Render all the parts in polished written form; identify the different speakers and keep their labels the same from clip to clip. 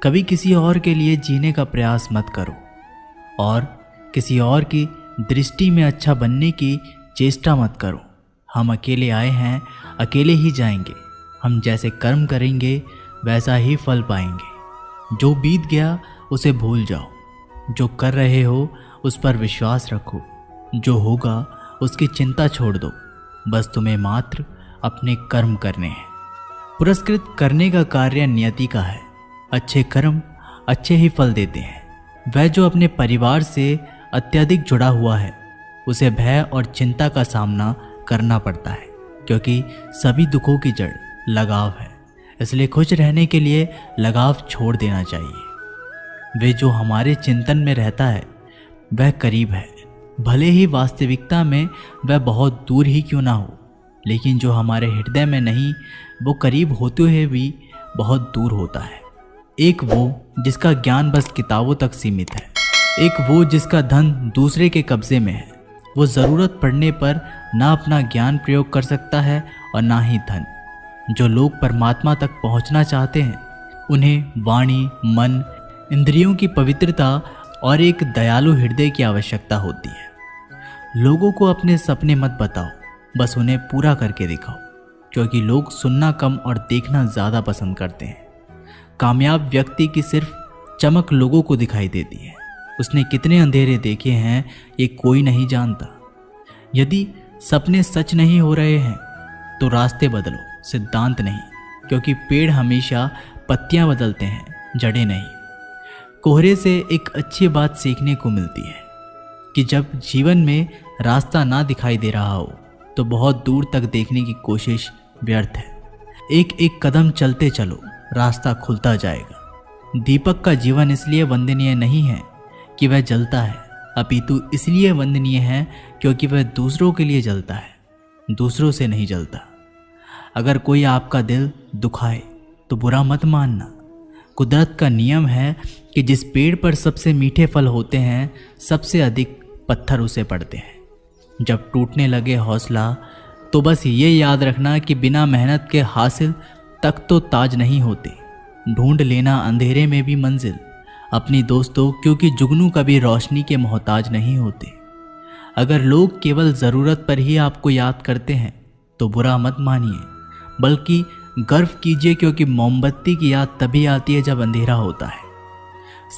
Speaker 1: कभी किसी और के लिए जीने का प्रयास मत करो और किसी और की दृष्टि में अच्छा बनने की चेष्टा मत करो। हम अकेले आए हैं, अकेले ही जाएंगे। हम जैसे कर्म करेंगे वैसा ही फल पाएंगे। जो बीत गया उसे भूल जाओ। जो कर रहे हो उस पर विश्वास रखो। जो होगा उसकी चिंता छोड़ दो। बस तुम्हें मात्र अपने कर्म करने हैं। पुरस्कृत करने का कार्य नियति का है। अच्छे कर्म अच्छे ही फल देते हैं। वह जो अपने परिवार से अत्यधिक जुड़ा हुआ है उसे भय और चिंता का सामना करना पड़ता है, क्योंकि सभी दुखों की जड़ लगाव है। इसलिए खुश रहने के लिए लगाव छोड़ देना चाहिए। वे जो हमारे चिंतन में रहता है वह करीब है, भले ही वास्तविकता में वह बहुत दूर ही क्यों ना हो। लेकिन जो हमारे हृदय में नहीं, वो करीब होते हुए भी बहुत दूर होता है। एक वो जिसका ज्ञान बस किताबों तक सीमित है, एक वो जिसका धन दूसरे के कब्जे में है। वो ज़रूरत पड़ने पर ना अपना ज्ञान प्रयोग कर सकता है और ना ही धन। जो लोग परमात्मा तक पहुंचना चाहते हैं उन्हें वाणी, मन, इंद्रियों की पवित्रता और एक दयालु हृदय की आवश्यकता होती है। लोगों को अपने सपने मत बताओ, बस उन्हें पूरा करके दिखाओ, क्योंकि लोग सुनना कम और देखना ज़्यादा पसंद करते हैं। कामयाब व्यक्ति की सिर्फ चमक लोगों को दिखाई देती है। उसने कितने अंधेरे देखे हैं ये कोई नहीं जानता। यदि सपने सच नहीं हो रहे हैं तो रास्ते बदलो, सिद्धांत नहीं, क्योंकि पेड़ हमेशा पत्तियां बदलते हैं, जड़ें नहीं। कोहरे से एक अच्छी बात सीखने को मिलती है कि जब जीवन में रास्ता ना दिखाई दे रहा हो तो बहुत दूर तक देखने की कोशिश व्यर्थ है। एक एक कदम चलते चलो, रास्ता खुलता जाएगा। दीपक का जीवन इसलिए वंदनीय नहीं है कि वह जलता है, अपितु इसलिए वंदनीय है क्योंकि वह दूसरों के लिए जलता है, दूसरों से नहीं जलता। अगर कोई आपका दिल दुखाए तो बुरा मत मानना। कुदरत का नियम है कि जिस पेड़ पर सबसे मीठे फल होते हैं सबसे अधिक पत्थर उसे पड़ते हैं। जब टूटने लगे हौसला तो बस ये याद रखना कि बिना मेहनत के हासिल तक तो ताज नहीं होते। ढूंढ लेना अंधेरे में भी मंजिल अपनी दोस्तों, क्योंकि जुगनू कभी रोशनी के मोहताज नहीं होते। अगर लोग केवल ज़रूरत पर ही आपको याद करते हैं तो बुरा मत मानिए, बल्कि गर्व कीजिए, क्योंकि मोमबत्ती की याद तभी आती है जब अंधेरा होता है।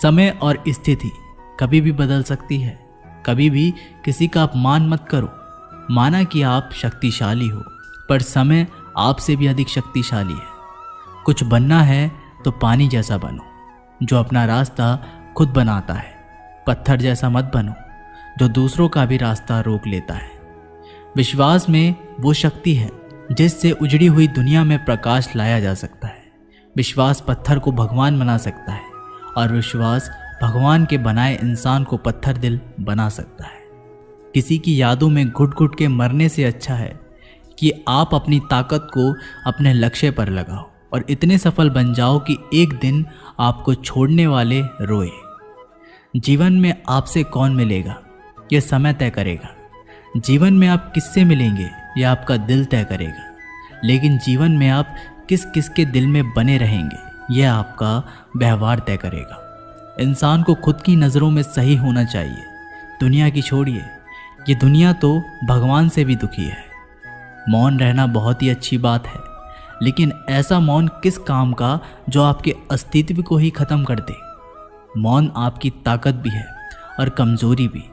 Speaker 1: समय और स्थिति कभी भी बदल सकती है। कभी भी किसी का अपमान मत करो। माना कि आप शक्तिशाली हो, पर समय आपसे भी अधिक शक्तिशाली है। कुछ बनना है तो पानी जैसा बनो, जो अपना रास्ता खुद बनाता है। पत्थर जैसा मत बनो जो दूसरों का भी रास्ता रोक लेता है। विश्वास में वो शक्ति है जिससे उजड़ी हुई दुनिया में प्रकाश लाया जा सकता है। विश्वास पत्थर को भगवान बना सकता है और विश्वास भगवान के बनाए इंसान को पत्थर दिल बना सकता है। किसी की यादों में घुट घुट के मरने से अच्छा है कि आप अपनी ताकत को अपने लक्ष्य पर लगाओ और इतने सफल बन जाओ कि एक दिन आपको छोड़ने वाले रोए। जीवन में आपसे कौन मिलेगा यह समय तय करेगा। जीवन में आप किससे मिलेंगे यह आपका दिल तय करेगा। लेकिन जीवन में आप किस किस के दिल में बने रहेंगे यह आपका व्यवहार तय करेगा। इंसान को खुद की नज़रों में सही होना चाहिए। दुनिया की छोड़िए, ये दुनिया तो भगवान से भी दुखी है। मौन रहना बहुत ही अच्छी बात है, लेकिन ऐसा मौन किस काम का जो आपके अस्तित्व को ही खत्म कर दे। मौन आपकी ताकत भी है और कमज़ोरी भी।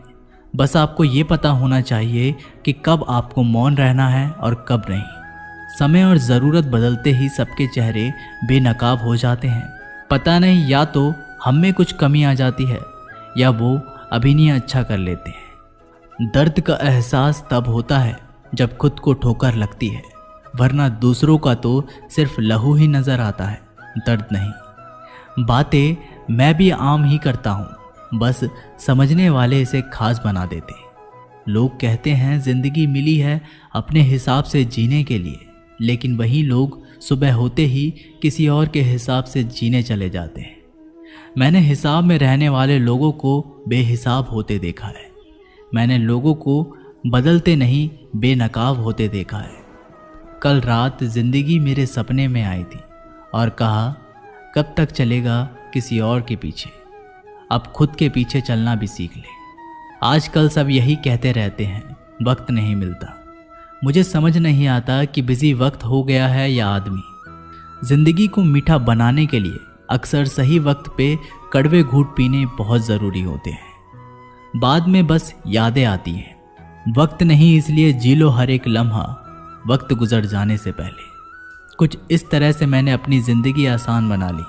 Speaker 1: बस आपको ये पता होना चाहिए कि कब आपको मौन रहना है और कब नहीं। समय और ज़रूरत बदलते ही सबके चेहरे बेनकाब हो जाते हैं। पता नहीं, या तो हम में कुछ कमी आ जाती है या वो अभिनय अच्छा कर लेते हैं। दर्द का एहसास तब होता है जब खुद को ठोकर लगती है, वरना दूसरों का तो सिर्फ लहू ही नज़र आता है, दर्द नहीं। बातें मैं भी आम ही करता हूँ, बस समझने वाले इसे खास बना देते। लोग कहते हैं ज़िंदगी मिली है अपने हिसाब से जीने के लिए, लेकिन वही लोग सुबह होते ही किसी और के हिसाब से जीने चले जाते हैं। मैंने हिसाब में रहने वाले लोगों को बेहिसाब होते देखा है। मैंने लोगों को बदलते नहीं बेनकाब होते देखा है। कल रात ज़िंदगी मेरे सपने में आई थी और कहा कब तक चलेगा किसी और के पीछे। अब खुद के पीछे चलना भी सीख ले। आजकल सब यही कहते रहते हैं, वक्त नहीं मिलता। मुझे समझ नहीं आता कि बिजी वक्त हो गया है या आदमी। जिंदगी को मीठा बनाने के लिए अक्सर सही वक्त पे कड़वे घूंट पीने बहुत ज़रूरी होते हैं। बाद में बस यादें आती हैं। वक्त नहीं, इसलिए जी लो हर एक लम्हा वक्त गुजर जाने से पहले। कुछ इस तरह से मैंने अपनी ज़िंदगी आसान बना ली।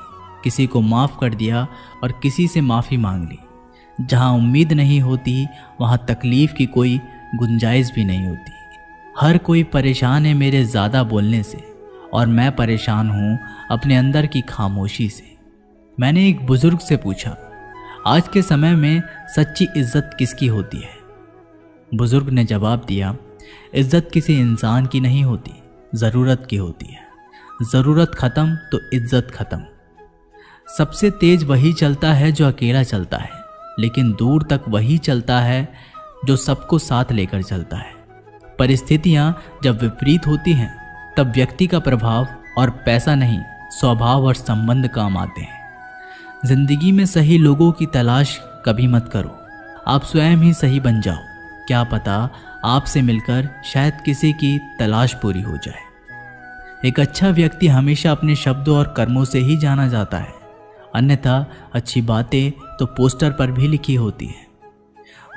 Speaker 1: किसी को माफ़ कर दिया और किसी से माफ़ी मांग ली। जहाँ उम्मीद नहीं होती वहाँ तकलीफ़ की कोई गुंजाइश भी नहीं होती। हर कोई परेशान है मेरे ज़्यादा बोलने से, और मैं परेशान हूँ अपने अंदर की खामोशी से। मैंने एक बुज़ुर्ग से पूछा, आज के समय में सच्ची इज्जत किसकी होती है? बुज़ुर्ग ने जवाब दिया, इज्जत किसी इंसान की नहीं होती, ज़रूरत की होती है। ज़रूरत ख़त्म तो इज्जत ख़त्म। सबसे तेज़ वही चलता है जो अकेला चलता है, लेकिन दूर तक वही चलता है जो सबको साथ लेकर चलता है। परिस्थितियाँ जब विपरीत होती हैं तब व्यक्ति का प्रभाव और पैसा नहीं, स्वभाव और संबंध काम आते हैं। जिंदगी में सही लोगों की तलाश कभी मत करो, आप स्वयं ही सही बन जाओ। क्या पता आपसे मिलकर शायद किसी की तलाश पूरी हो जाए। एक अच्छा व्यक्ति हमेशा अपने शब्दों और कर्मों से ही जाना जाता है, अन्यथा अच्छी बातें तो पोस्टर पर भी लिखी होती है।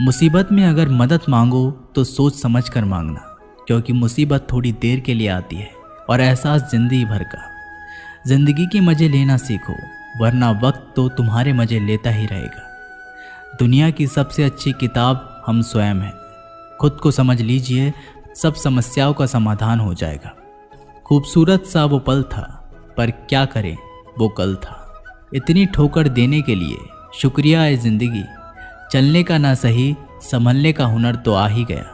Speaker 1: मुसीबत में अगर मदद मांगो तो सोच समझ कर मांगना, क्योंकि मुसीबत थोड़ी देर के लिए आती है और एहसास जिंदगी भर का। जिंदगी के मज़े लेना सीखो, वरना वक्त तो तुम्हारे मज़े लेता ही रहेगा। दुनिया की सबसे अच्छी किताब हम स्वयं हैं। खुद को समझ लीजिए, सब समस्याओं का समाधान हो जाएगा। खूबसूरत सा वो पल था, पर क्या करें वो कल था। इतनी ठोकर देने के लिए शुक्रिया है ज़िंदगी। चलने का ना सही, संभलने का हुनर तो आ ही गया।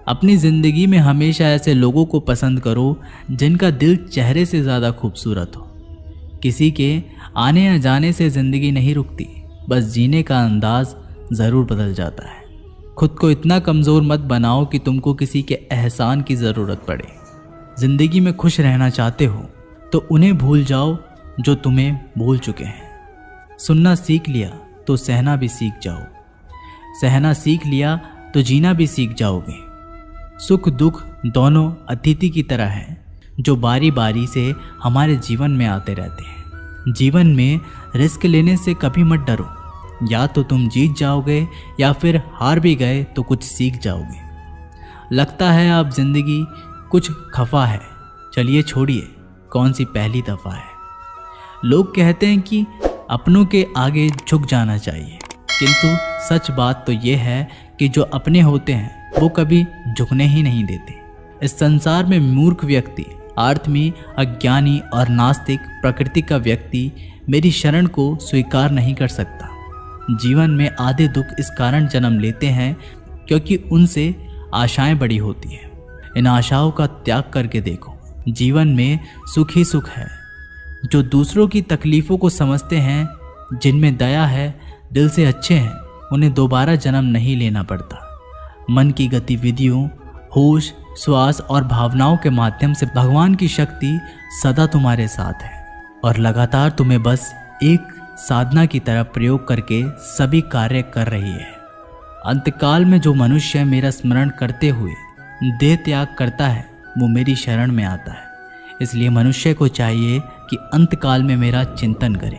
Speaker 1: अपनी ज़िंदगी में हमेशा ऐसे लोगों को पसंद करो जिनका दिल चेहरे से ज़्यादा खूबसूरत हो। किसी के आने या जाने से ज़िंदगी नहीं रुकती, बस जीने का अंदाज ज़रूर बदल जाता है। खुद को इतना कमज़ोर मत बनाओ कि तुमको किसी के एहसान की ज़रूरत पड़े। ज़िंदगी में खुश रहना चाहते हो तो उन्हें भूल जाओ जो तुम्हें भूल चुके हैं। सुनना सीख लिया तो सहना भी सीख जाओ। सहना सीख लिया तो जीना भी सीख जाओगे। सुख दुख दोनों अतिथि की तरह हैं, जो बारी बारी से हमारे जीवन में आते रहते हैं। जीवन में रिस्क लेने से कभी मत डरो। या तो तुम जीत जाओगे या फिर हार भी गए तो कुछ सीख जाओगे। लगता है अब जिंदगी कुछ खफा है, चलिए छोड़िए, कौन सी पहली दफ़ा है। लोग कहते हैं कि अपनों के आगे झुक जाना चाहिए, किंतु सच बात तो ये है कि जो अपने होते हैं वो कभी झुकने ही नहीं देते। इस संसार में मूर्ख व्यक्ति, आत्मी, अज्ञानी और नास्तिक प्रकृति का व्यक्ति मेरी शरण को स्वीकार नहीं कर सकता। जीवन में आधे दुख इस कारण जन्म लेते हैं क्योंकि उनसे आशाएं बड़ी होती हैं। इन आशाओं का त्याग करके देखो, जीवन में सुख ही सुख है। जो दूसरों की तकलीफ़ों को समझते हैं, जिनमें दया है, दिल से अच्छे हैं, उन्हें दोबारा जन्म नहीं लेना पड़ता। मन की गतिविधियों, होश, श्वास और भावनाओं के माध्यम से भगवान की शक्ति सदा तुम्हारे साथ है और लगातार तुम्हें बस एक साधना की तरह प्रयोग करके सभी कार्य कर रही है। अंतकाल में जो मनुष्य मेरा स्मरण करते हुए देह त्याग करता है, वो मेरी शरण में आता है। इसलिए मनुष्य को चाहिए कि अंतकाल में मेरा चिंतन करे।